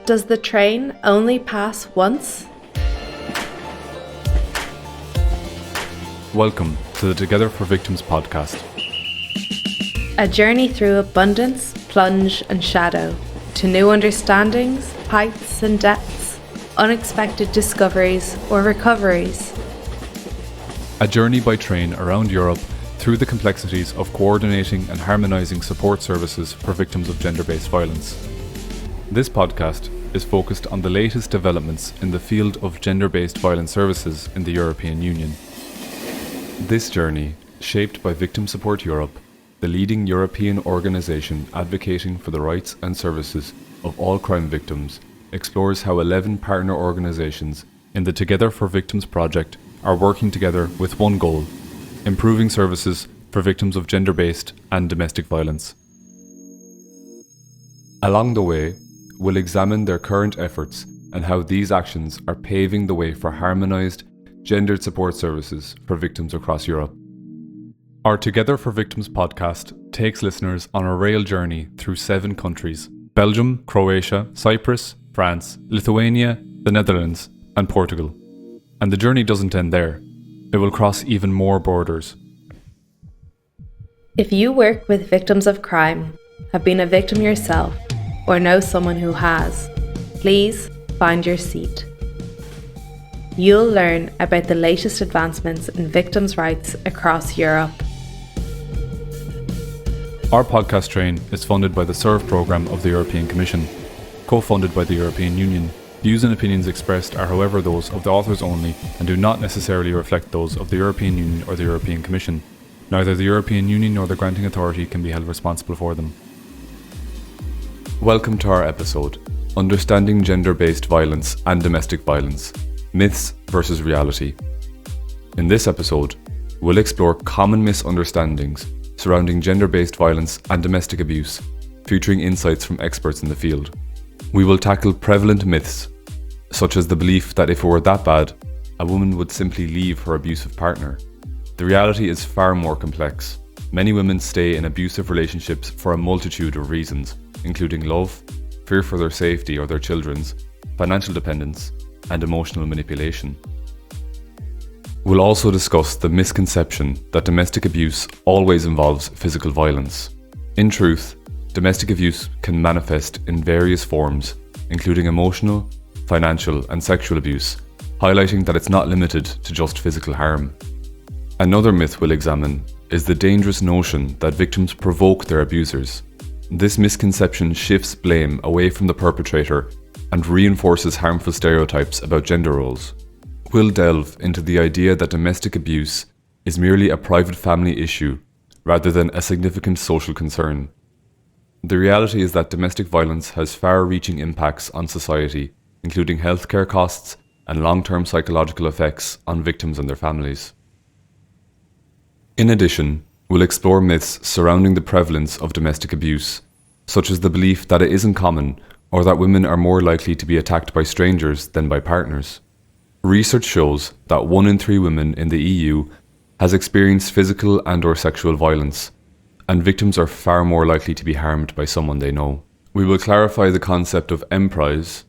Does the train only pass once? Welcome to the 2Gether4Victims podcast. A journey through abundance, plunge and shadow, to new understandings, heights and depths, unexpected discoveries or recoveries. A journey by train around Europe through the complexities of coordinating and harmonising support services for victims of gender-based violence. This podcast is focused on the latest developments in the field of gender-based violence services in the European Union. This journey, shaped by Victim Support Europe, the leading European organisation advocating for the rights and services of all crime victims, explores how 11 partner organisations in the 2Gether4Victims project are working together with one goal: improving services for victims of gender-based and domestic violence. Along the way, we'll examine their current efforts and how these actions are paving the way for harmonised, gendered support services for victims across Europe. Our 2Gether4Victims podcast takes listeners on a rail journey through 7 countries: Belgium, Croatia, Cyprus, France, Lithuania, the Netherlands, and Portugal. And the journey doesn't end there. It will cross even more borders. If you work with victims of crime, have been a victim yourself, or know someone who has, please find your seat. You'll learn about the latest advancements in victims' rights across Europe. Our podcast train is funded by the SERVE programme of the European Commission, co-funded by the European Union. Views and opinions expressed are however those of the authors only and do not necessarily reflect those of the European Union or the European Commission. Neither the European Union nor the granting authority can be held responsible for them. Welcome to our episode, Understanding Gender-Based Violence and Domestic Violence, Myths versus Reality. In this episode, we'll explore common misunderstandings surrounding gender-based violence and domestic abuse, featuring insights from experts in the field. We will tackle prevalent myths, such as the belief that if it were that bad, a woman would simply leave her abusive partner. The reality is far more complex. Many women stay in abusive relationships for a multitude of reasons, including love, fear for their safety or their children's, financial dependence, and emotional manipulation. We'll also discuss the misconception that domestic abuse always involves physical violence. In truth, domestic abuse can manifest in various forms, including emotional, financial, and sexual abuse, highlighting that it's not limited to just physical harm. Another myth we'll examine is the dangerous notion that victims provoke their abusers. This misconception shifts blame away from the perpetrator and reinforces harmful stereotypes about gender roles. We'll delve into the idea that domestic abuse is merely a private family issue rather than a significant social concern. The reality is that domestic violence has far-reaching impacts on society, including healthcare costs and long-term psychological effects on victims and their families. In addition, we'll explore myths surrounding the prevalence of domestic abuse, such as the belief that it isn't common or that women are more likely to be attacked by strangers than by partners. Research shows that 1 in 3 women in the EU has experienced physical and/or sexual violence, and victims are far more likely to be harmed by someone they know. We will clarify the concept of emprise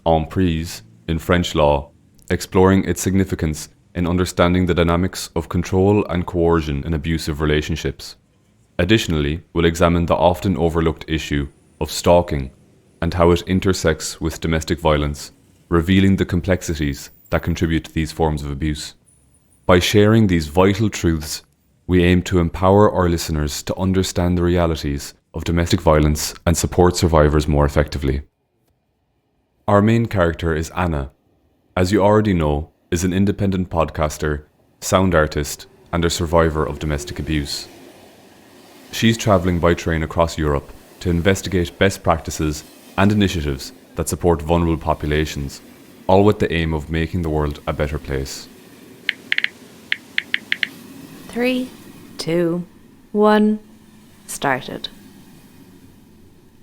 in French law, exploring its significance in understanding the dynamics of control and coercion in abusive relationships. Additionally, we'll examine the often overlooked issue of stalking and how it intersects with domestic violence, revealing the complexities that contribute to these forms of abuse. By sharing these vital truths, we aim to empower our listeners to understand the realities of domestic violence and support survivors more effectively. Our main character is Aine. As you already know, is an independent podcaster, sound artist, and a survivor of domestic abuse. She's travelling by train across Europe to investigate best practices and initiatives that support vulnerable populations, all with the aim of making the world a better place. 3, 2, 1, started.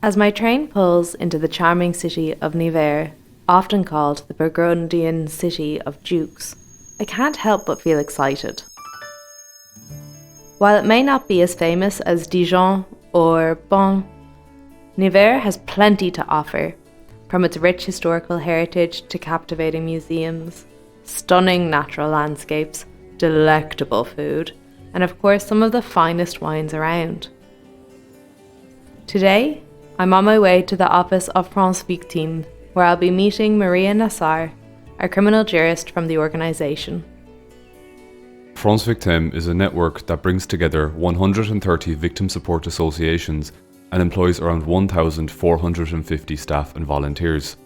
As my train pulls into the charming city of Nevers, often called the Burgundian city of dukes, I can't help but feel excited. While it may not be as famous as Dijon or Bonn, Nevers has plenty to offer, from its rich historical heritage to captivating museums, stunning natural landscapes, delectable food, and of course some of the finest wines around. Today, I'm on my way to the office of 2Victims, where I'll be meeting Maria Nassar, a criminal jurist from the organisation. 2Victims is a network that brings together 130 victim support associations and employs around 1,450 staff and volunteers.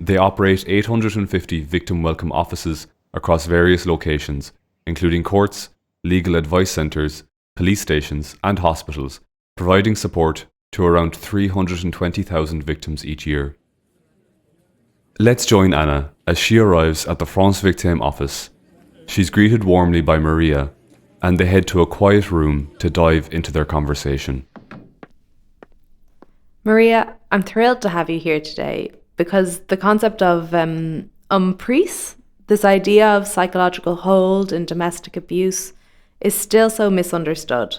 They operate 850 victim welcome offices across various locations, including courts, legal advice centres, police stations and hospitals, providing support to around 320,000 victims each year. Let's join Anna as she arrives at the 2Victims office. She's greeted warmly by Maria, and they head to a quiet room to dive into their conversation. Maria, I'm thrilled to have you here today because the concept of emprise, this idea of psychological hold in domestic abuse, is still so misunderstood.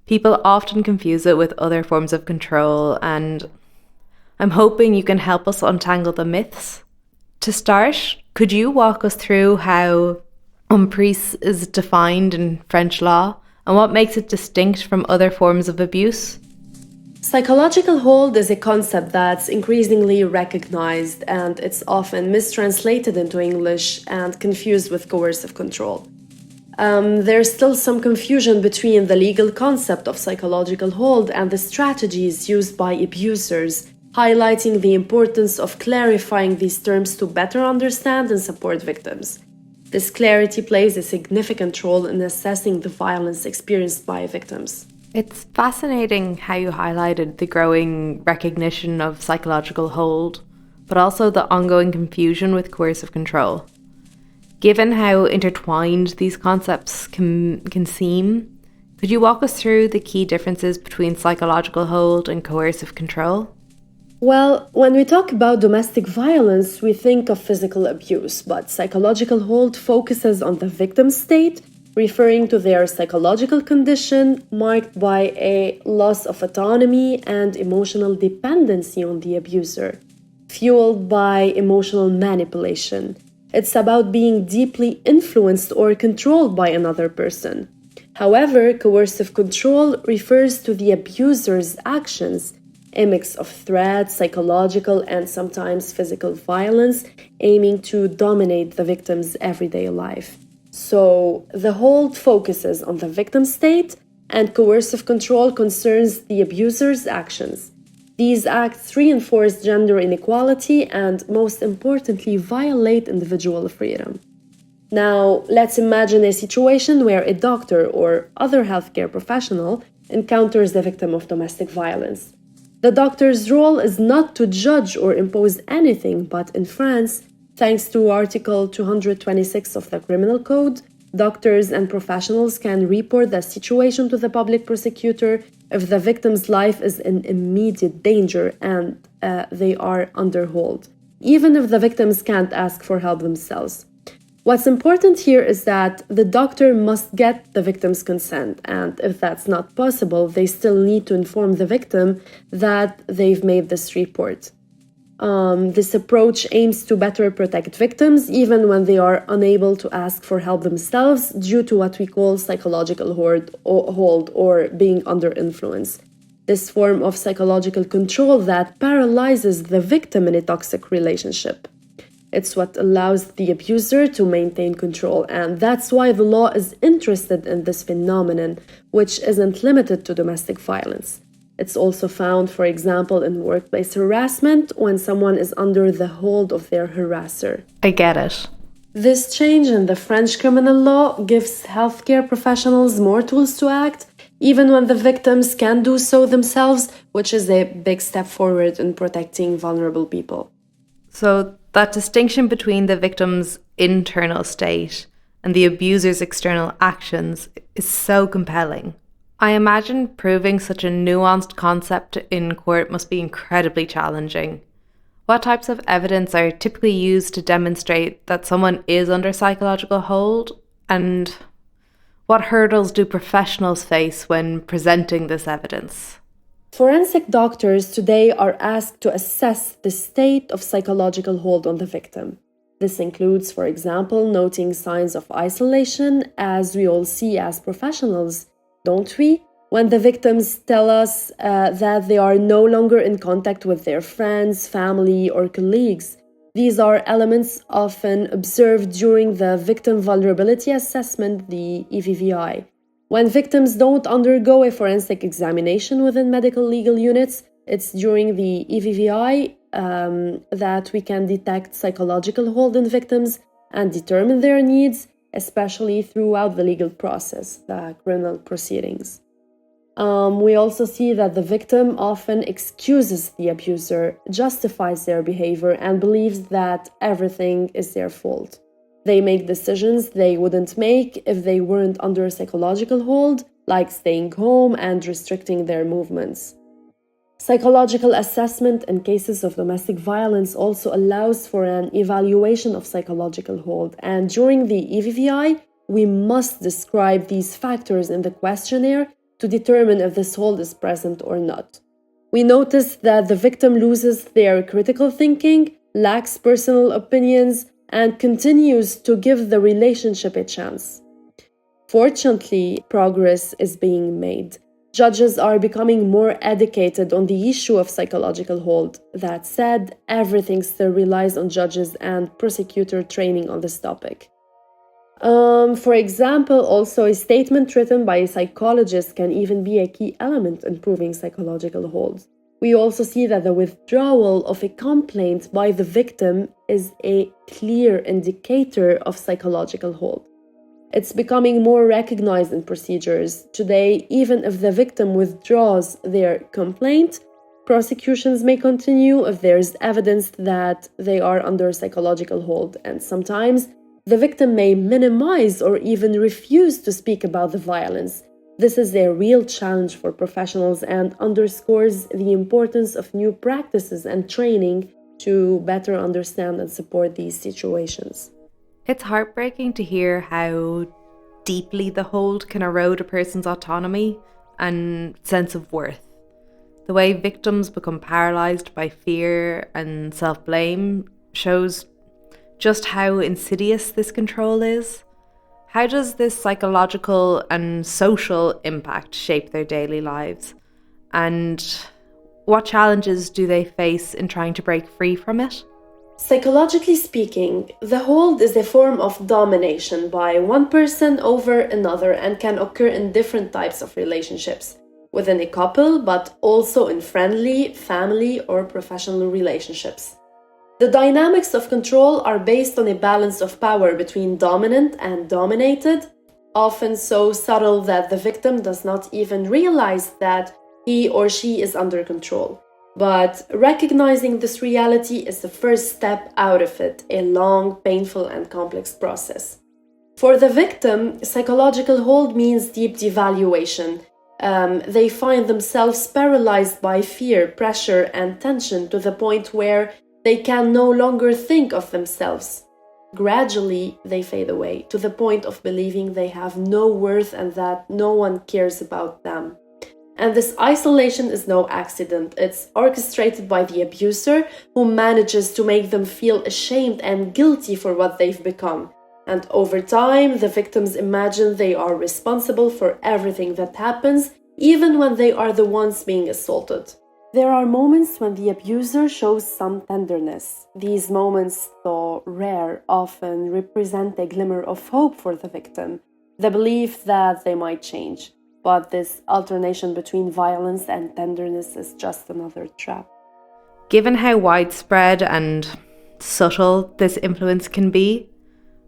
People often confuse it with other forms of control, and I'm hoping you can help us untangle the myths. To start, could you walk us through how emprise is defined in French law and what makes it distinct from other forms of abuse? Psychological hold is a concept that's increasingly recognized, and it's often mistranslated into English and confused with coercive control. There's still some confusion between the legal concept of psychological hold and the strategies used by abusers, highlighting the importance of clarifying these terms to better understand and support victims. This clarity plays a significant role in assessing the violence experienced by victims. It's fascinating how you highlighted the growing recognition of psychological hold, but also the ongoing confusion with coercive control. Given how intertwined these concepts can seem, could you walk us through the key differences between psychological hold and coercive control? Well, when we talk about domestic violence, we think of physical abuse, but psychological hold focuses on the victim's state, referring to their psychological condition marked by a loss of autonomy and emotional dependency on the abuser, fueled by emotional manipulation. It's about being deeply influenced or controlled by another person. However, coercive control refers to the abuser's actions, a mix of threats, psychological, and sometimes physical violence, aiming to dominate the victim's everyday life. So, the hold focuses on the victim's state, and coercive control concerns the abuser's actions. These acts reinforce gender inequality and, most importantly, violate individual freedom. Now, let's imagine a situation where a doctor or other healthcare professional encounters the victim of domestic violence. The doctor's role is not to judge or impose anything, but in France, thanks to Article 226 of the Criminal Code, doctors and professionals can report the situation to the public prosecutor if the victim's life is in immediate danger and they are under hold, even if the victims can't ask for help themselves. What's important here is that the doctor must get the victim's consent, and if that's not possible, they still need to inform the victim that they've made this report. This approach aims to better protect victims even when they are unable to ask for help themselves due to what we call psychological hold or being under influence. This form of psychological control that paralyzes the victim in a toxic relationship. It's what allows the abuser to maintain control, and that's why the law is interested in this phenomenon, which isn't limited to domestic violence. It's also found, for example, in workplace harassment when someone is under the hold of their harasser. I get it. This change in the French criminal law gives healthcare professionals more tools to act, even when the victims can do so themselves, which is a big step forward in protecting vulnerable people. So that distinction between the victim's internal state and the abuser's external actions is so compelling. I imagine proving such a nuanced concept in court must be incredibly challenging. What types of evidence are typically used to demonstrate that someone is under psychological hold, and what hurdles do professionals face when presenting this evidence? Forensic doctors today are asked to assess the state of psychological hold on the victim. This includes, for example, noting signs of isolation, as we all see as professionals, don't we? When the victims tell us that they are no longer in contact with their friends, family, or colleagues. These are elements often observed during the Victim Vulnerability Assessment, the EVVI. When victims don't undergo a forensic examination within medical legal units, it's during the EVVI that we can detect psychological hold in victims and determine their needs, especially throughout the legal process, the criminal proceedings. We also see that the victim often excuses the abuser, justifies their behavior, and believes that everything is their fault. They make decisions they wouldn't make if they weren't under psychological hold, like staying home and restricting their movements. Psychological assessment in cases of domestic violence also allows for an evaluation of psychological hold, and during the EVVI, we must describe these factors in the questionnaire to determine if this hold is present or not. We notice that the victim loses their critical thinking, lacks personal opinions, and continues to give the relationship a chance. Fortunately, progress is being made. Judges are becoming more educated on the issue of psychological hold. That said, everything still relies on judges and prosecutor training on this topic. For example, also a statement written by a psychologist can even be a key element in proving psychological hold. We also see that the withdrawal of a complaint by the victim is a clear indicator of psychological hold. It's becoming more recognized in procedures. Today, even if the victim withdraws their complaint, prosecutions may continue if there is evidence that they are under psychological hold, and sometimes the victim may minimize or even refuse to speak about the violence. This is a real challenge for professionals and underscores the importance of new practices and training to better understand and support these situations. It's heartbreaking to hear how deeply the hold can erode a person's autonomy and sense of worth. The way victims become paralyzed by fear and self-blame shows just how insidious this control is. How does this psychological and social impact shape their daily lives? And what challenges do they face in trying to break free from it? Psychologically speaking, the hold is a form of domination by one person over another and can occur in different types of relationships, within a couple, but also in friendly, family, or professional relationships. The dynamics of control are based on a balance of power between dominant and dominated, often so subtle that the victim does not even realize that he or she is under control. But recognizing this reality is the first step out of it, a long, painful, and complex process. For the victim, psychological hold means deep devaluation. They find themselves paralyzed by fear, pressure, and tension to the point where they can no longer think of themselves. Gradually, they fade away to the point of believing they have no worth and that no one cares about them. And this isolation is no accident. It's orchestrated by the abuser, who manages to make them feel ashamed and guilty for what they've become. And over time, the victims imagine they are responsible for everything that happens, even when they are the ones being assaulted. There are moments when the abuser shows some tenderness. These moments, though rare, often represent a glimmer of hope for the victim, the belief that they might change. But this alternation between violence and tenderness is just another trap. Given how widespread and subtle this influence can be,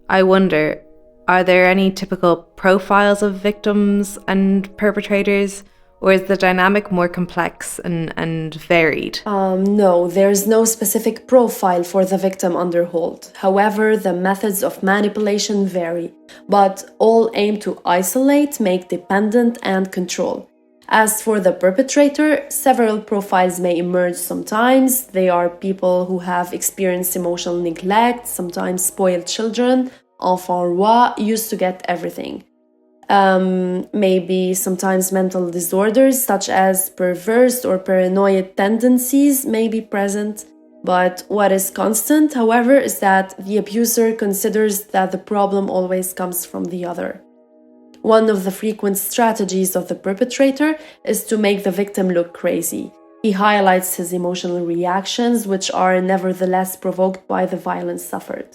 I wonder, are there any typical profiles of victims and perpetrators? Or is the dynamic more complex and varied? No, there's no specific profile for the victim under hold. However, the methods of manipulation vary, but all aim to isolate, make dependent, and control. As for the perpetrator, several profiles may emerge sometimes. They are people who have experienced emotional neglect, sometimes spoiled children, enfants rois, used to get everything. Maybe sometimes mental disorders such as perverse or paranoid tendencies may be present. But what is constant, however, is that the abuser considers that the problem always comes from the other. One of the frequent strategies of the perpetrator is to make the victim look crazy. He highlights his emotional reactions, which are nevertheless provoked by the violence suffered.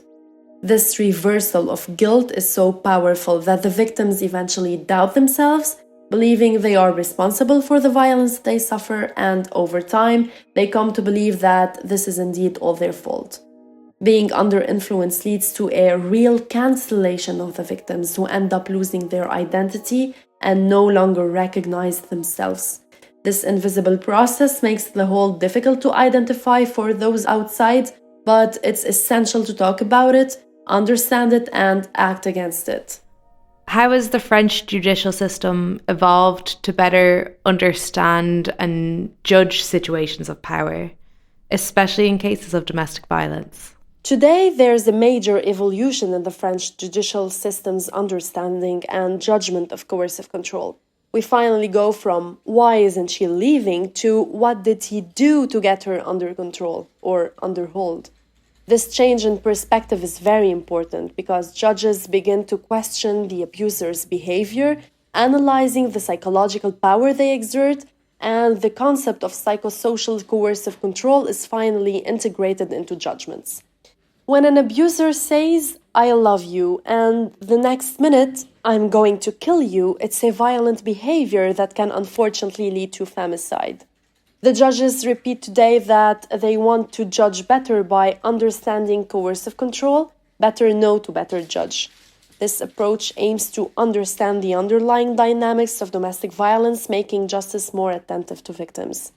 This reversal of guilt is so powerful that the victims eventually doubt themselves, believing they are responsible for the violence they suffer, and over time, they come to believe that this is indeed all their fault. Being under influence leads to a real cancellation of the victims who end up losing their identity and no longer recognize themselves. This invisible process makes the whole difficult to identify for those outside, but it's essential to talk about it, understand it, and act against it. How has the French judicial system evolved to better understand and judge situations of power, especially in cases of domestic violence? Today, there's a major evolution in the French judicial system's understanding and judgment of coercive control. We finally go from "why isn't she leaving" to "what did he do to get her under control" or under hold. This change in perspective is very important because judges begin to question the abuser's behavior, analyzing the psychological power they exert, and the concept of psychosocial coercive control is finally integrated into judgments. When an abuser says, "I love you," and the next minute, "I'm going to kill you," it's a violent behavior that can unfortunately lead to femicide. The judges repeat today that they want to judge better by understanding coercive control, better know to better judge. This approach aims to understand the underlying dynamics of domestic violence, making justice more attentive to victims.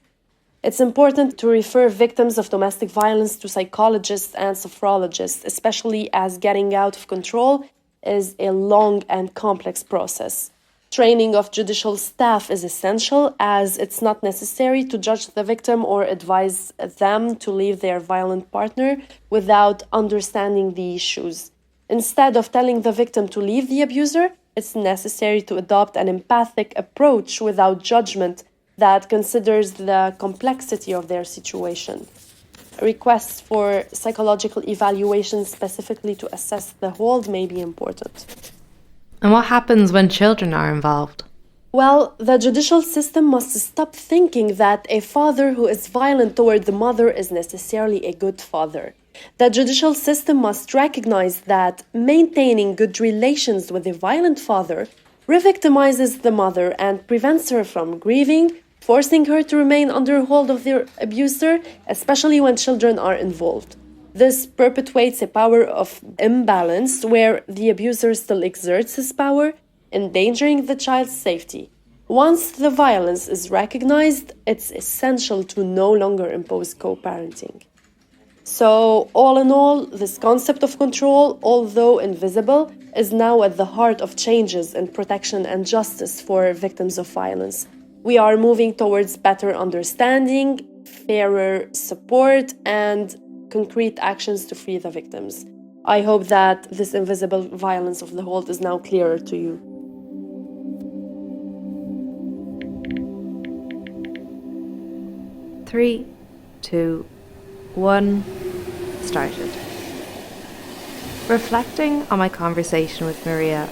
It's important to refer victims of domestic violence to psychologists and sophrologists, especially as getting out of control is a long and complex process. Training of judicial staff is essential, as it's not necessary to judge the victim or advise them to leave their violent partner without understanding the issues. Instead of telling the victim to leave the abuser, it's necessary to adopt an empathic approach without judgment that considers the complexity of their situation. Requests for psychological evaluation specifically to assess the hold may be important. And what happens when children are involved? Well, the judicial system must stop thinking that a father who is violent toward the mother is necessarily a good father. The judicial system must recognize that maintaining good relations with a violent father revictimizes the mother and prevents her from grieving, forcing her to remain under hold of their abuser, especially when children are involved. This perpetuates a power of imbalance where the abuser still exerts his power, endangering the child's safety. Once the violence is recognized, it's essential to no longer impose co-parenting. So, all in all, this concept of control, although invisible, is now at the heart of changes in protection and justice for victims of violence. We are moving towards better understanding, fairer support, and concrete actions to free the victims. I hope that this invisible violence of the hold is now clearer to you. Three, 2, 1, started. Reflecting on my conversation with Maria,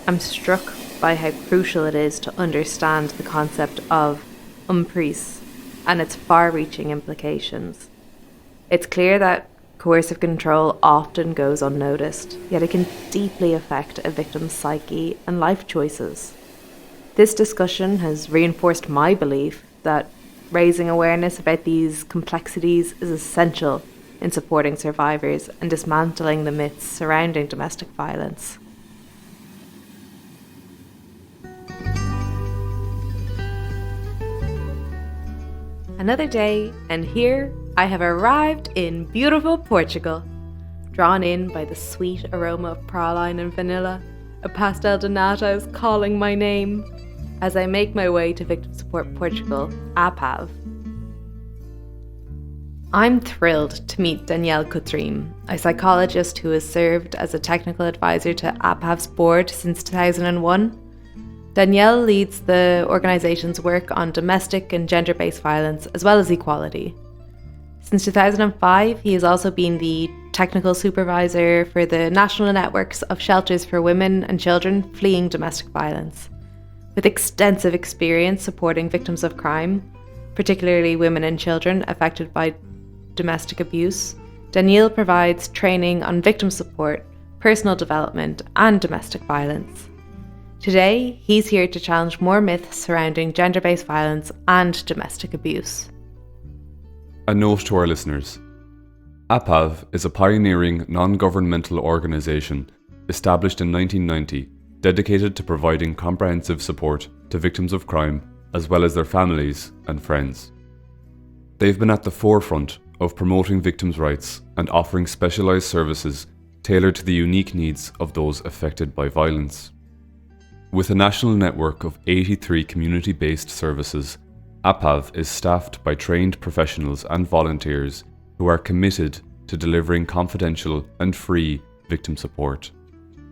I'm struck by how crucial it is to understand the concept of emprise and its far-reaching implications. It's clear that coercive control often goes unnoticed, yet it can deeply affect a victim's psyche and life choices. This discussion has reinforced my belief that raising awareness about these complexities is essential in supporting survivors and dismantling the myths surrounding domestic violence. Another day, and here I have arrived in beautiful Portugal. Drawn in by the sweet aroma of praline and vanilla, a pastel de nata is calling my name as I make my way to Victim Support Portugal, APAV. I'm thrilled to meet Danielle Contrim, a psychologist who has served as a technical advisor to APAV's board since 2001. Danielle leads the organisation's work on domestic and gender-based violence as well as equality. Since 2005, he has also been the technical supervisor for the national networks of shelters for women and children fleeing domestic violence. With extensive experience supporting victims of crime, particularly women and children affected by domestic abuse, Danielle provides training on victim support, personal development, and domestic violence. Today, he's here to challenge more myths surrounding gender-based violence and domestic abuse. A note to our listeners. APAV is a pioneering non-governmental organisation established in 1990, dedicated to providing comprehensive support to victims of crime as well as their families and friends. They've been at the forefront of promoting victims' rights and offering specialised services tailored to the unique needs of those affected by violence. With a national network of 83 community-based services, APAV is staffed by trained professionals and volunteers who are committed to delivering confidential and free victim support.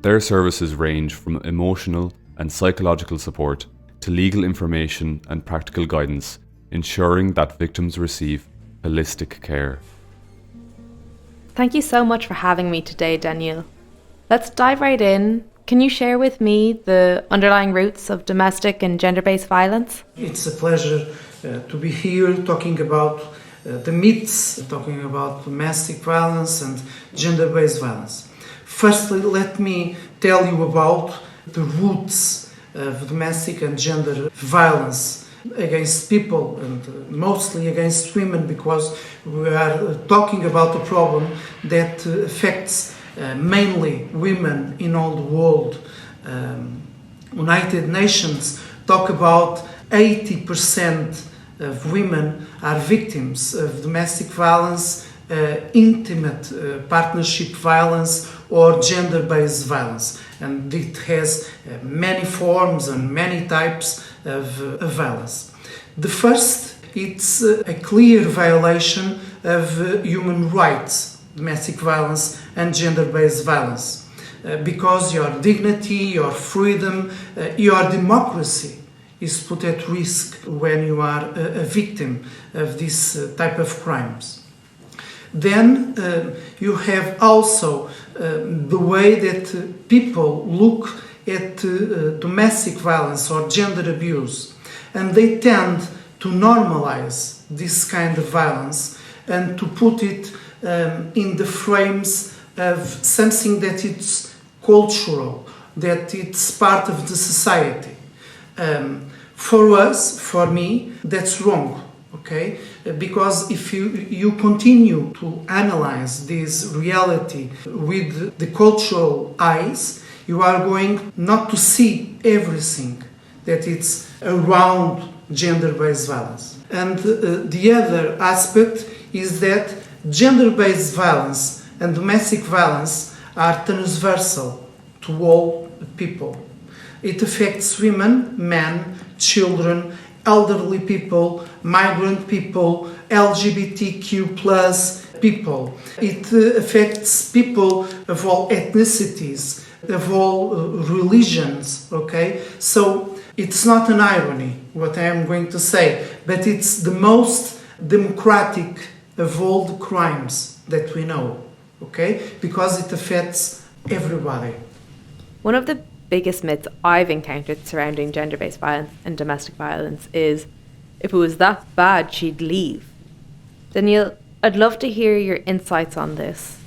Their services range from emotional and psychological support to legal information and practical guidance, ensuring that victims receive holistic care. Thank you so much for having me today, Danielle. Let's dive right in. Can you share with me the underlying roots of domestic and gender-based violence? It's a pleasure to be here talking about the myths, talking about domestic violence and gender-based violence. Firstly, let me tell you about the roots of domestic and gender violence against people, and mostly against women, because we are talking about a problem that affects mainly women in all the world. United Nations talk about 80% of women are victims of domestic violence, intimate partnership violence, or gender-based violence, and it has many forms and many types of violence. The first, it's a clear violation of human rights, domestic violence and gender-based violence, because your dignity, your freedom, your democracy is put at risk when you are a victim of this type of crimes. Then you have also the way that people look at domestic violence or gender abuse, and they tend to normalize this kind of violence and to put it in the frames of something that it's cultural, that it's part of the society. For us, for me, that's wrong. Okay, because if you continue to analyze this reality with the cultural eyes, you are going not to see everything that it's around gender-based violence. And the other aspect is that gender-based violence and domestic violence are transversal to all people. It affects women, men, children, elderly people, migrant people, LGBTQ plus people. It affects people of all ethnicities, of all religions, okay? So it's not an irony what I am going to say, but it's the most democratic of all the crimes that we know, okay? Because it affects everybody. One of the biggest myths I've encountered surrounding gender-based violence and domestic violence is, if it was that bad, she'd leave. Danielle, I'd love to hear your insights on this.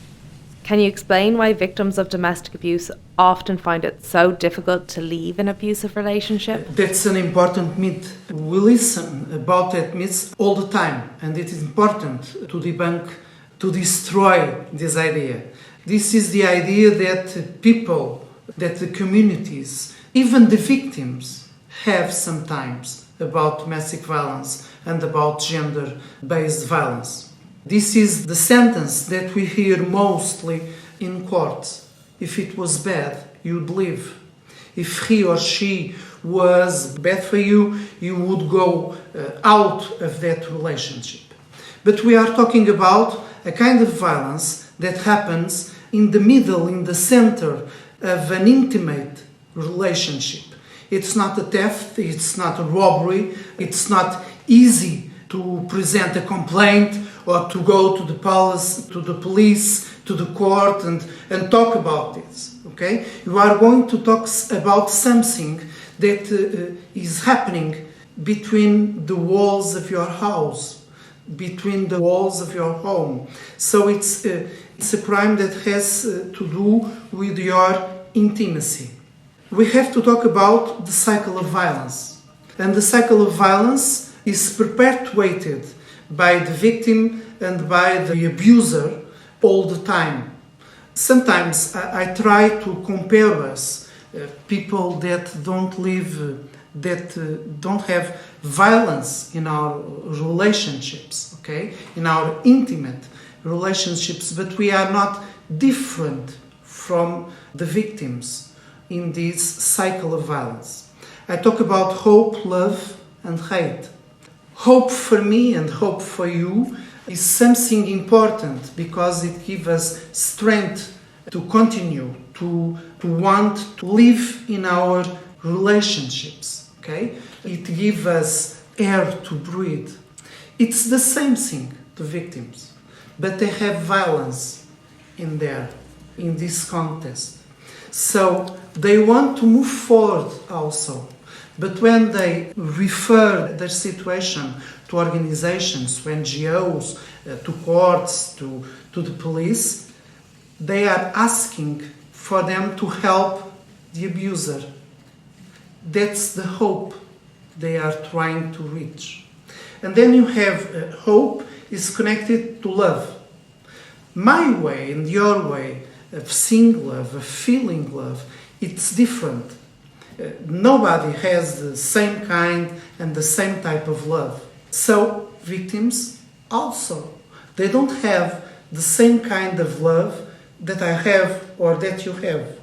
Can you explain why victims of domestic abuse often find it so difficult to leave an abusive relationship? That's an important myth. We listen about that myth all the time, and it is important to debunk, to destroy this idea. This is the idea that people, that the communities, even the victims, have sometimes about domestic violence and about gender-based violence. This is the sentence that we hear mostly in courts. If it was bad, you'd leave. If he or she was bad for you, you would go out of that relationship. But we are talking about a kind of violence that happens in the middle, in the center of an intimate relationship. It's not a theft, it's not a robbery, it's not easy to present a complaint or to go to the palace, to the police, to the court and talk about this. Okay? You are going to talk about something that is happening between the walls of your house, between the walls of your home. So it's a crime that has to do with your intimacy. We have to talk about the cycle of violence. And the cycle of violence is perpetuated by the victim and by the abuser all the time. Sometimes I try to compare us, people that don't live, that don't have violence in our relationships, okay, in our intimate relationships, but we are not different from the victims in this cycle of violence. I talk about hope, love, and hate. Hope for me and hope for you is something important because it gives us strength to continue, to want to live in our relationships, okay? It gives us air to breathe. It's the same thing to victims, but they have violence in this context. So they want to move forward also. But when they refer their situation to organizations, to NGOs, to courts, to the police, they are asking for them to help the abuser. That's the hope they are trying to reach. And then you have hope is connected to love. My way and your way of seeing love, of feeling love, it's different. Nobody has the same kind and the same type of love. So victims also, they don't have the same kind of love that I have or that you have.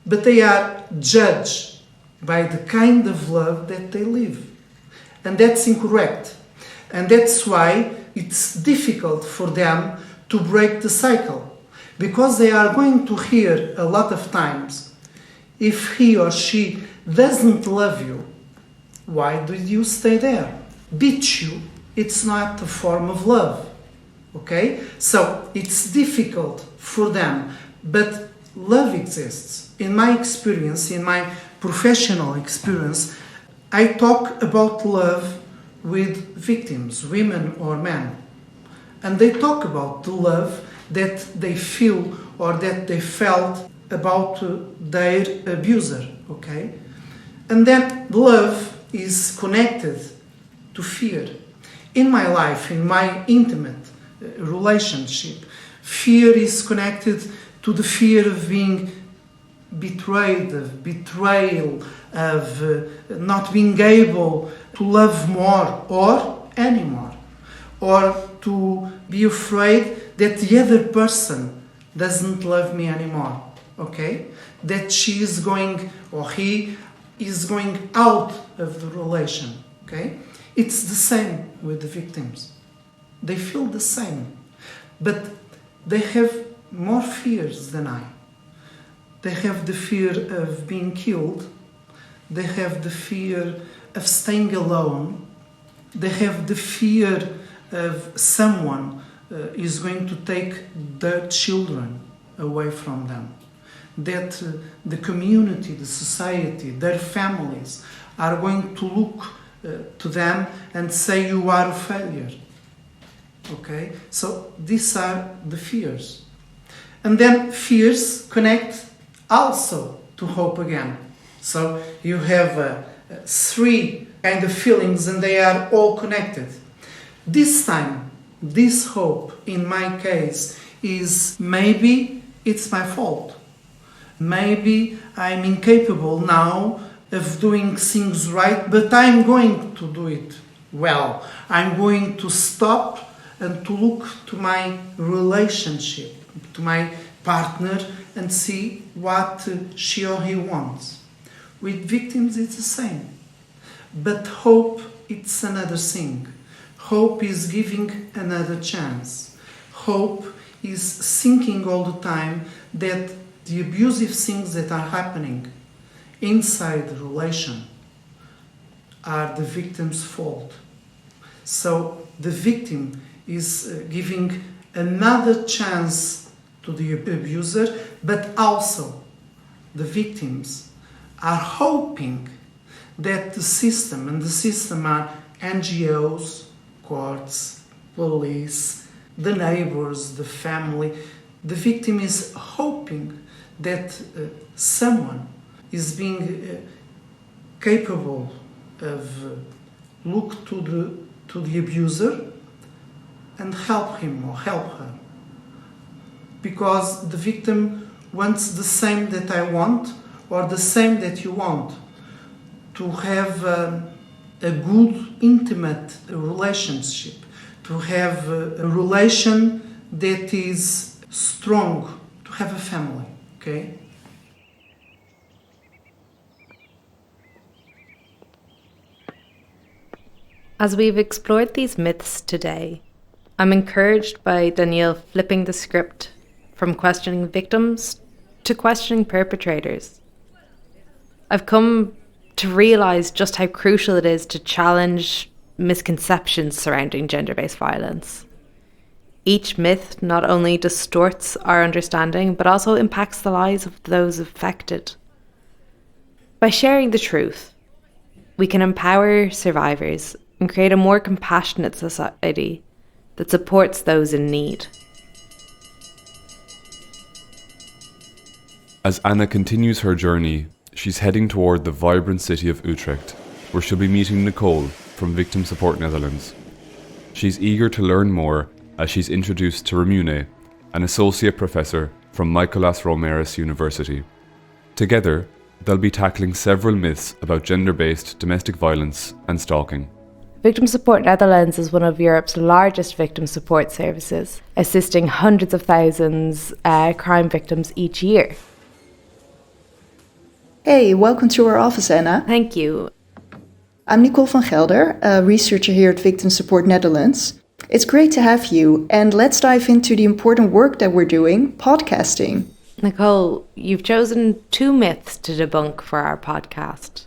But they are judged by the kind of love that they live. And that's incorrect. And that's why it's difficult for them to break the cycle. Because they are going to hear a lot of times, if he or she doesn't love you, why do you stay there? Beat you, it's not a form of love. Okay? So it's difficult for them, but love exists. In my experience, in my professional experience, I talk about love with victims, women or men. And they talk about the love that they feel or that they felt about their abuser, okay? And then love is connected to fear. In my life, in my intimate relationship, fear is connected to the fear of being betrayed, of betrayal, of not being able to love more or anymore, or to be afraid that the other person doesn't love me anymore, okay? That she is going, or he is going out of the relation, okay? It's the same with the victims. They feel the same, but they have more fears than I. They have the fear of being killed. They have the fear of staying alone. They have the fear of someone is going to take their children away from them. That the community, the society, their families are going to look to them and say you are a failure. Okay? So these are the fears. And then fears connect also to hope again. So you have three kind of feelings and they are all connected. This time, this hope, in my case, is maybe it's my fault. Maybe I'm incapable now of doing things right, but I'm going to do it well. I'm going to stop and to look to my relationship, to my partner, and see what she or he wants. With victims, it's the same. But hope, it's another thing. Hope is giving another chance. Hope is thinking all the time that the abusive things that are happening inside the relation, are the victim's fault. So the victim is giving another chance to the abuser, but also the victims are hoping that the system, and the system are NGOs, courts, police, the neighbors, the family, the victim is hoping that someone is being capable of look to the abuser and help him or help her. Because the victim wants the same that I want or the same that you want, to have a good, intimate relationship, to have a relation that is strong, to have a family, okay? As we've explored these myths today, I'm encouraged by Danielle flipping the script from questioning victims to questioning perpetrators. I've come to realise just how crucial it is to challenge misconceptions surrounding gender-based violence. Each myth not only distorts our understanding, but also impacts the lives of those affected. By sharing the truth, we can empower survivors and create a more compassionate society that supports those in need. As Anna continues her journey, she's heading toward the vibrant city of Utrecht, where she'll be meeting Nicole from Victim Support Netherlands. She's eager to learn more as she's introduced to Ramunė, an associate professor from Mykolas Romeris University. Together, they'll be tackling several myths about gender-based domestic violence and stalking. Victim Support Netherlands is one of Europe's largest victim support services, assisting hundreds of thousands crime victims each year. Hey, welcome to our office, Anna. Thank you. I'm Nicole van Gelder, a researcher here at Victim Support Netherlands. It's great to have you, and let's dive into the important work that we're doing, podcasting. Nicole, you've chosen 2 myths to debunk for our podcast.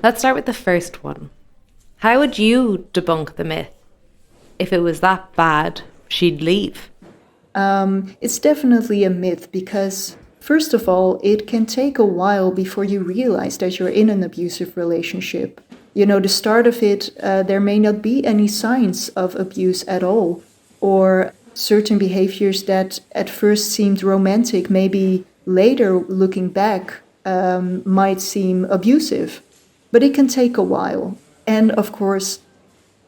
Let's start with the first one. How would you debunk the myth? If it was that bad, she'd leave. It's definitely a myth because, first of all, it can take a while before you realize that you're in an abusive relationship. You know, the start of it, there may not be any signs of abuse at all, or certain behaviors that at first seemed romantic, maybe later looking back, might seem abusive. But it can take a while. And of course,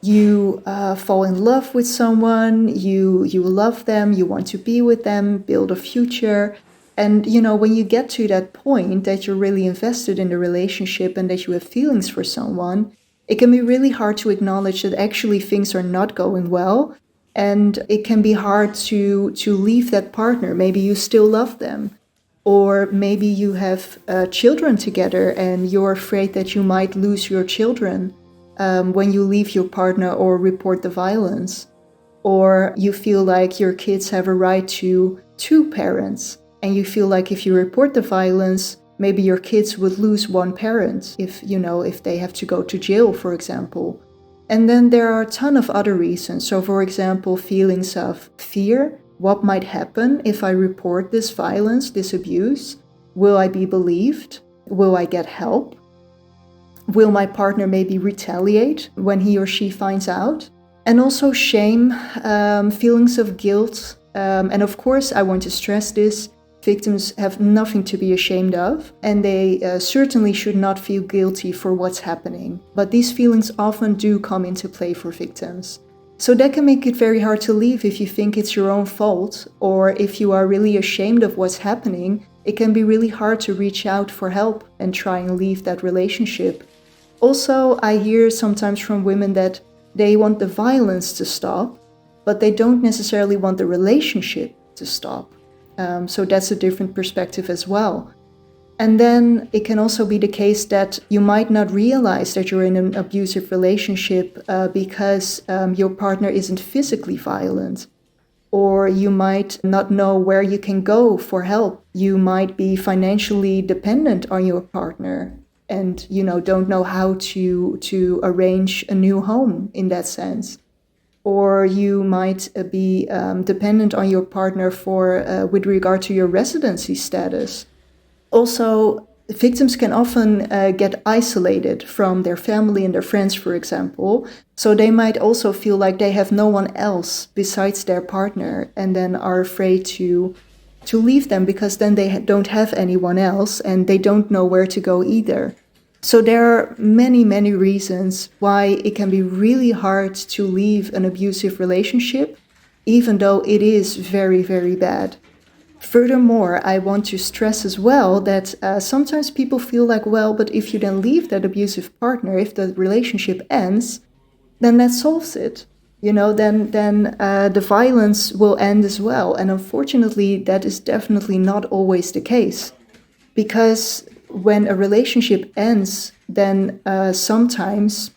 you fall in love with someone, you love them, you want to be with them, build a future. And, you know, when you get to that point that you're really invested in the relationship and that you have feelings for someone, it can be really hard to acknowledge that actually things are not going well. And it can be hard to leave that partner. Maybe you still love them. Or maybe you have children together and you're afraid that you might lose your children when you leave your partner or report the violence. Or you feel like your kids have a right to 2 parents. And you feel like if you report the violence, maybe your kids would lose 1 parent if they have to go to jail, for example. And then there are a ton of other reasons. So, for example, feelings of fear. What might happen if I report this violence, this abuse? Will I be believed? Will I get help? Will my partner maybe retaliate when he or she finds out? And also shame, feelings of guilt. And of course, I want to stress this. Victims have nothing to be ashamed of, and they certainly should not feel guilty for what's happening. But these feelings often do come into play for victims. So that can make it very hard to leave if you think it's your own fault, or if you are really ashamed of what's happening, it can be really hard to reach out for help and try and leave that relationship. Also, I hear sometimes from women that they want the violence to stop, but they don't necessarily want the relationship to stop. So that's a different perspective as well. And then it can also be the case that you might not realize that you're in an abusive relationship because your partner isn't physically violent. Or you might not know where you can go for help. You might be financially dependent on your partner. and, don't know how to arrange a new home in that sense. Or you might be dependent on your partner with regard to your residency status. Also, victims can often get isolated from their family and their friends, for example. So they might also feel like they have no one else besides their partner, and then are afraid to leave them because then they don't have anyone else and they don't know where to go either. So there are many, many reasons why it can be really hard to leave an abusive relationship, even though it is very, very bad. Furthermore, I want to stress as well that sometimes people feel like, well, but if you then leave that abusive partner, if the relationship ends, then that solves it. Then the violence will end as well. And unfortunately, that is definitely not always the case. Because when a relationship ends, then sometimes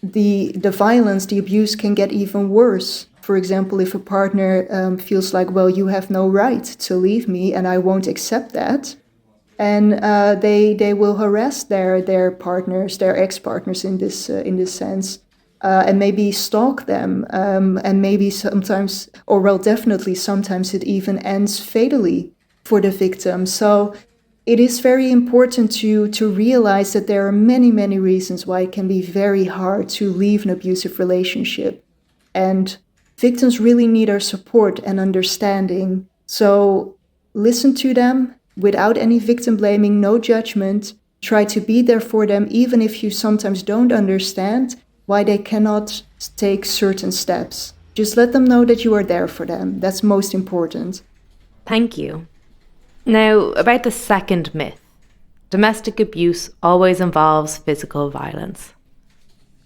the violence, the abuse can get even worse. For example, if a partner feels like, well, you have no right to leave me and I won't accept that. And they will harass their partners, their ex-partners in this sense, and maybe stalk them. And maybe sometimes, definitely sometimes it even ends fatally for the victim. So it is very important to realize that there are many, many reasons why it can be very hard to leave an abusive relationship. And victims really need our support and understanding. So listen to them without any victim blaming, no judgment. Try to be there for them, even if you sometimes don't understand why they cannot take certain steps. Just let them know that you are there for them. That's most important. Thank you. Now, about the second myth. Domestic abuse always involves physical violence.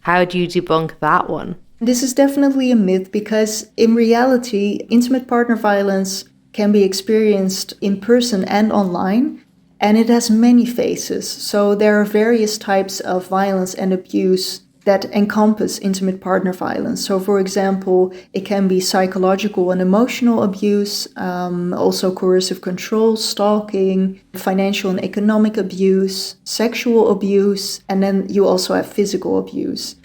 How do you debunk that one? This is definitely a myth because in reality, intimate partner violence can be experienced in person and online, and it has many phases. So there are various types of violence and abuse that encompass intimate partner violence. So for example, it can be psychological and emotional abuse, also coercive control, stalking, financial and economic abuse, sexual abuse, and then you also have physical abuse.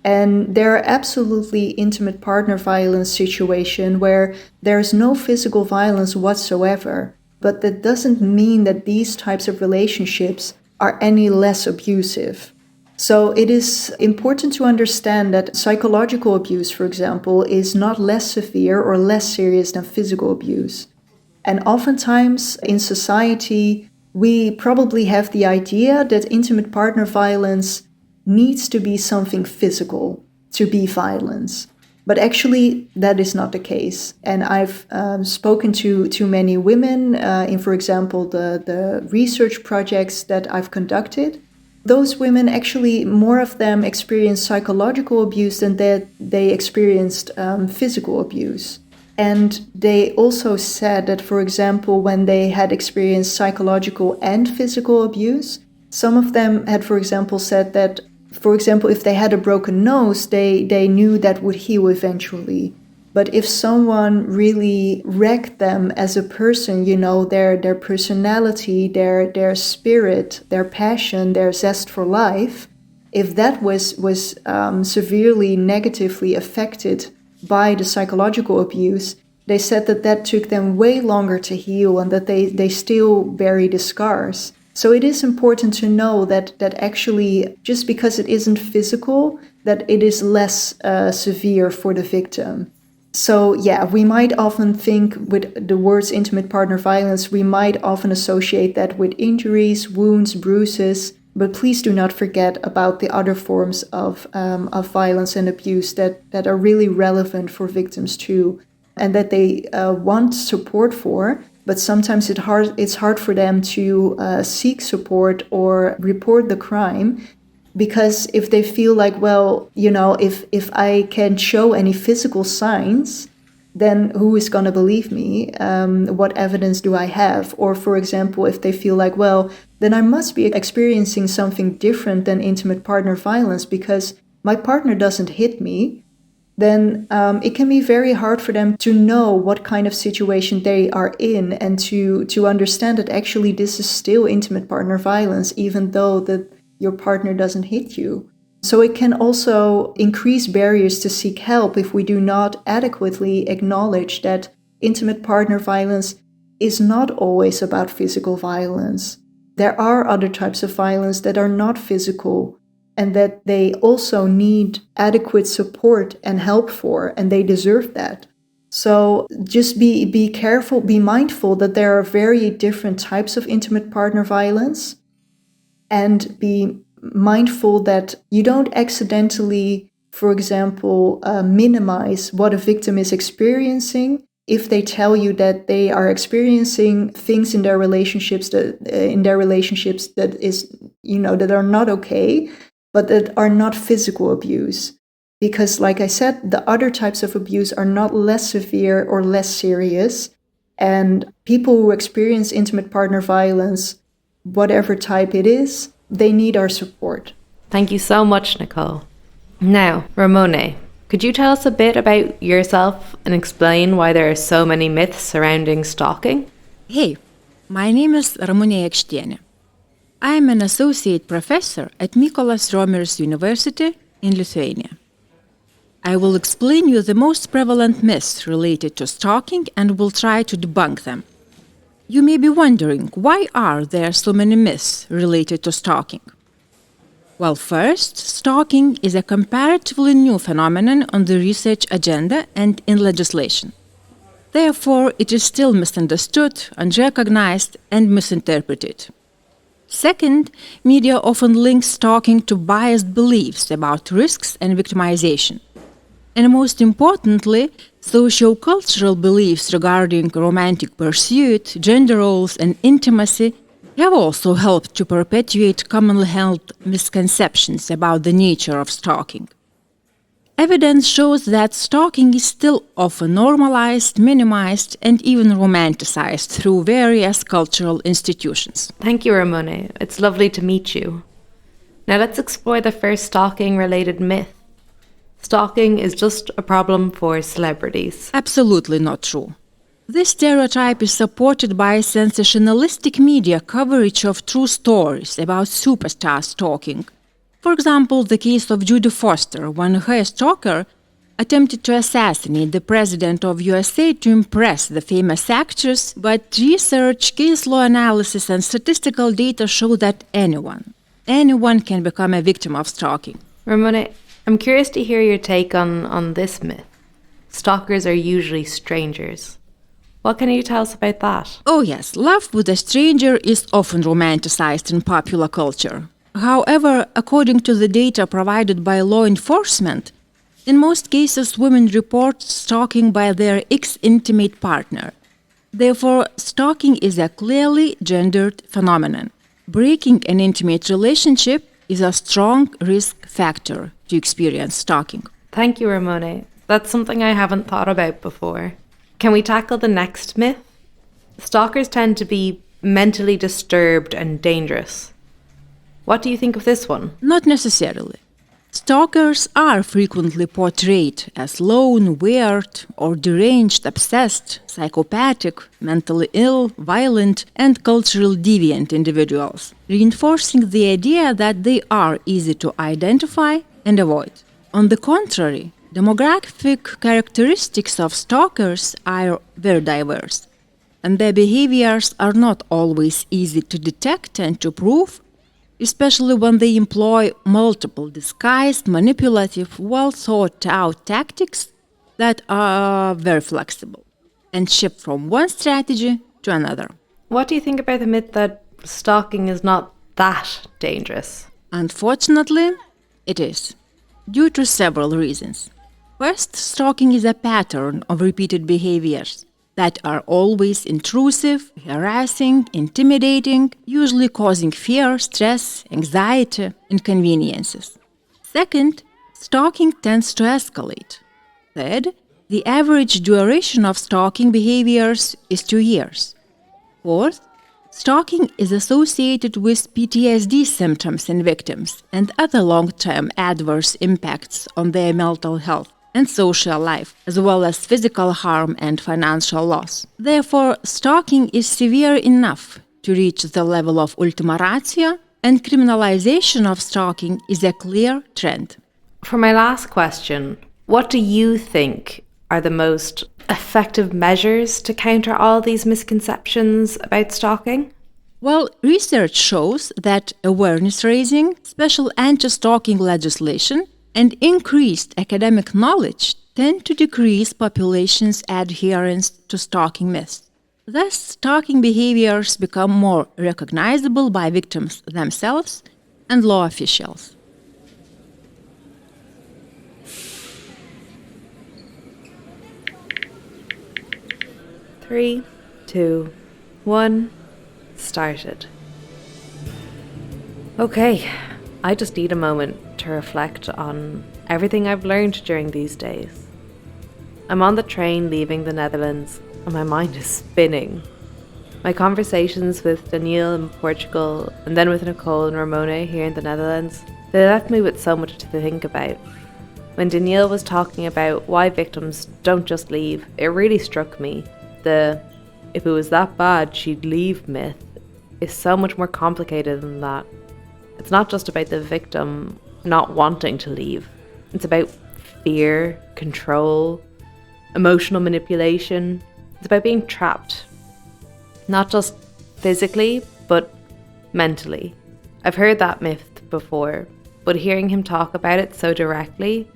And there are absolutely intimate partner violence situations where there is no physical violence whatsoever, but that doesn't mean that these types of relationships are any less abusive. So it is important to understand that psychological abuse, for example, is not less severe or less serious than physical abuse. And oftentimes in society, we probably have the idea that intimate partner violence needs to be something physical to be violence. But actually, that is not the case. And I've spoken to many women in, for example, the research projects that I've conducted. Those women actually, more of them experienced psychological abuse than that they experienced physical abuse. And they also said that, for example, when they had experienced psychological and physical abuse, some of them had, for example, said that, for example, if they had a broken nose, they knew that would heal eventually. But if someone really wrecked them as a person, their personality, their spirit, their passion, their zest for life, if that was severely negatively affected by the psychological abuse, they said that took them way longer to heal and that they still bury the scars. So it is important to know that actually, just because it isn't physical, that it is less severe for the victim. So yeah, we might often think with the words intimate partner violence, we might often associate that with injuries, wounds, bruises, but please do not forget about the other forms of violence and abuse that are really relevant for victims too, and that they want support for, but sometimes it's hard for them to seek support or report the crime. Because if they feel like, well, if I can show any physical signs, then who is going to believe me? What evidence do I have? Or, for example, if they feel like, well, then I must be experiencing something different than intimate partner violence because my partner doesn't hit me, then it can be very hard for them to know what kind of situation they are in and to understand that actually this is still intimate partner violence, even though your partner doesn't hit you. So it can also increase barriers to seek help if we do not adequately acknowledge that intimate partner violence is not always about physical violence. There are other types of violence that are not physical and that they also need adequate support and help for, and they deserve that. So just be careful, be mindful that there are very different types of intimate partner violence, and be mindful that you don't accidentally, for example, minimize what a victim is experiencing if they tell you that they are experiencing things in their relationships that is, that are not okay, but that are not physical abuse. Because, like I said, the other types of abuse are not less severe or less serious. And people who experience intimate partner violence, whatever type it is, they need our support. Thank you so much, Nicole. Now, Ramunė, could you tell us a bit about yourself and explain why there are so many myths surrounding stalking? Hey, my name is Ramunė Jakstiene. I am an associate professor at Mykolas Romeris University in Lithuania. I will explain you the most prevalent myths related to stalking and will try to debunk them. You may be wondering, why are there so many myths related to stalking? Well, first, stalking is a comparatively new phenomenon on the research agenda and in legislation. Therefore, it is still misunderstood, unrecognized, and misinterpreted. Second, media often links stalking to biased beliefs about risks and victimization. And most importantly, socio-cultural beliefs regarding romantic pursuit, gender roles, and intimacy have also helped to perpetuate commonly held misconceptions about the nature of stalking. Evidence shows that stalking is still often normalized, minimized, and even romanticized through various cultural institutions. Thank you, Ramunė. It's lovely to meet you. Now let's explore the first stalking-related myth. Stalking is just a problem for celebrities. Absolutely not true. This stereotype is supported by sensationalistic media coverage of true stories about superstar stalking. For example, the case of Judy Foster, when her stalker attempted to assassinate the president of USA to impress the famous actress, but research, case law analysis, and statistical data show that anyone can become a victim of stalking. Ramunė, I'm curious to hear your take on this myth. Stalkers are usually strangers. What can you tell us about that? Oh yes, love with a stranger is often romanticized in popular culture. However, according to the data provided by law enforcement, in most cases women report stalking by their ex-intimate partner. Therefore, stalking is a clearly gendered phenomenon. Breaking an intimate relationship is a strong risk factor to experience stalking. Thank you, Ramunė. That's something I haven't thought about before. Can we tackle the next myth? Stalkers tend to be mentally disturbed and dangerous. What do you think of this one? Not necessarily. Stalkers are frequently portrayed as lone, weird, or deranged, obsessed, psychopathic, mentally ill, violent, and culturally deviant individuals, reinforcing the idea that they are easy to identify and avoid. On the contrary, demographic characteristics of stalkers are very diverse, and their behaviors are not always easy to detect and to prove, especially when they employ multiple disguised, manipulative, well-thought-out tactics that are very flexible and shift from one strategy to another. What do you think about the myth that stalking is not that dangerous? Unfortunately, it is, due to several reasons. First, stalking is a pattern of repeated behaviors that are always intrusive, harassing, intimidating, usually causing fear, stress, anxiety, inconveniences. Second, stalking tends to escalate. Third, the average duration of stalking behaviors is 2 years. Fourth, stalking is associated with PTSD symptoms in victims and other long-term adverse impacts on their mental health and social life, as well as physical harm and financial loss. Therefore, stalking is severe enough to reach the level of ultima ratio and criminalization of stalking is a clear trend. For my last question, what do you think are the most effective measures to counter all these misconceptions about stalking? Well, research shows that awareness raising, special anti-stalking legislation, and increased academic knowledge tend to decrease population's adherence to stalking myths. Thus, stalking behaviors become more recognizable by victims themselves and law officials. Three, two, one, started. Okay, I just need a moment to reflect on everything I've learned during these days. I'm on the train leaving the Netherlands and my mind is spinning. My conversations with Danielle in Portugal and then with Nicole and Ramunė here in the Netherlands, they left me with so much to think about. When Danielle was talking about why victims don't just leave, it really struck me. The "if it was that bad, she'd leave" myth is so much more complicated than that. It's not just about the victim not wanting to leave. It's about fear, control, emotional manipulation. It's about being trapped. Not just physically, but mentally. I've heard that myth before, but hearing him talk about it so directly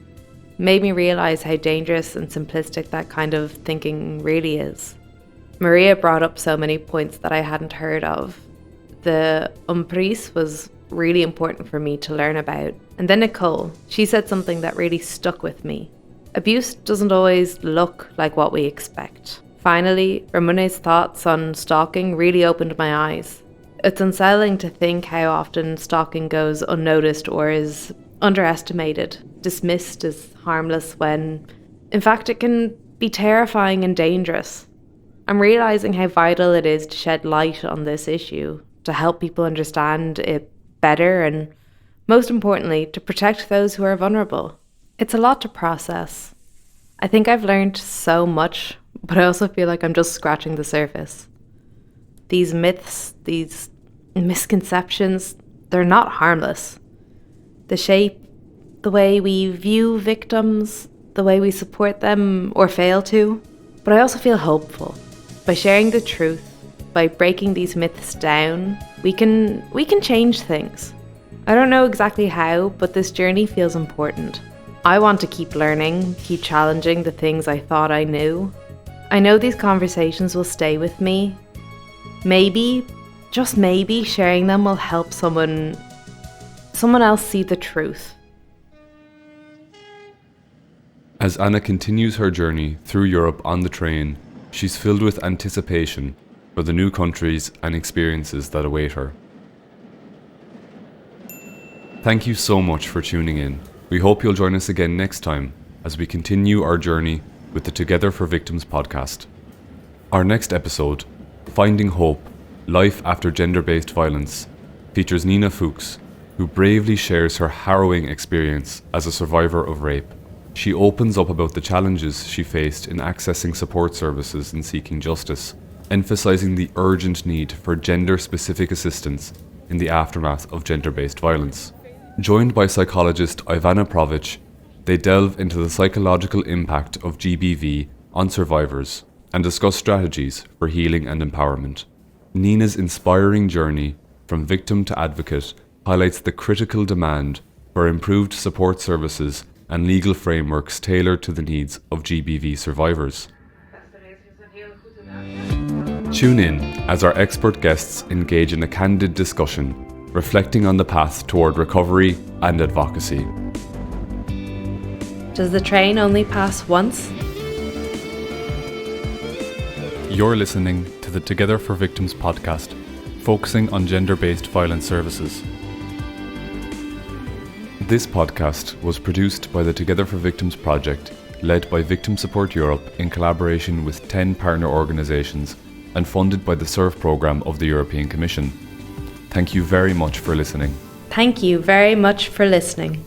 made me realise how dangerous and simplistic that kind of thinking really is. Maria brought up so many points that I hadn't heard of. The umprise was really important for me to learn about. And then Nicole, she said something that really stuck with me. Abuse doesn't always look like what we expect. Finally, Ramunė's thoughts on stalking really opened my eyes. It's unsettling to think how often stalking goes unnoticed or is underestimated, dismissed as harmless when, in fact, it can be terrifying and dangerous. I'm realising how vital it is to shed light on this issue, to help people understand it better and, most importantly, to protect those who are vulnerable. It's a lot to process. I think I've learned so much, but I also feel like I'm just scratching the surface. These myths, these misconceptions, they're not harmless. The shape, the way we view victims, the way we support them or fail to. But I also feel hopeful. By sharing the truth, by breaking these myths down, we can change things. I don't know exactly how, but this journey feels important. I want to keep learning, keep challenging the things I thought I knew. I know these conversations will stay with me. Maybe, just maybe, sharing them will help someone else see the truth. As Anna continues her journey through Europe on the train, she's filled with anticipation for the new countries and experiences that await her. Thank you so much for tuning in. We hope you'll join us again next time as we continue our journey with the 2Gether4Victims podcast. Our next episode, Finding Hope, Life After Gender-Based Violence, features Nina Fuchs, who bravely shares her harrowing experience as a survivor of rape. She opens up about the challenges she faced in accessing support services and seeking justice, emphasizing the urgent need for gender-specific assistance in the aftermath of gender-based violence. Joined by psychologist Ivana Provic, they delve into the psychological impact of GBV on survivors and discuss strategies for healing and empowerment. Nina's inspiring journey from victim to advocate highlights the critical demand for improved support services and legal frameworks tailored to the needs of GBV survivors. Tune in as our expert guests engage in a candid discussion, reflecting on the path toward recovery and advocacy. Does the train only pass once? You're listening to the 2Gether4Victims podcast, focusing on gender-based violence services. This podcast was produced by the 2Gether4Victims project, led by Victim Support Europe in collaboration with 10 partner organisations and funded by the SURF programme of the European Commission. Thank you very much for listening. Thank you very much for listening.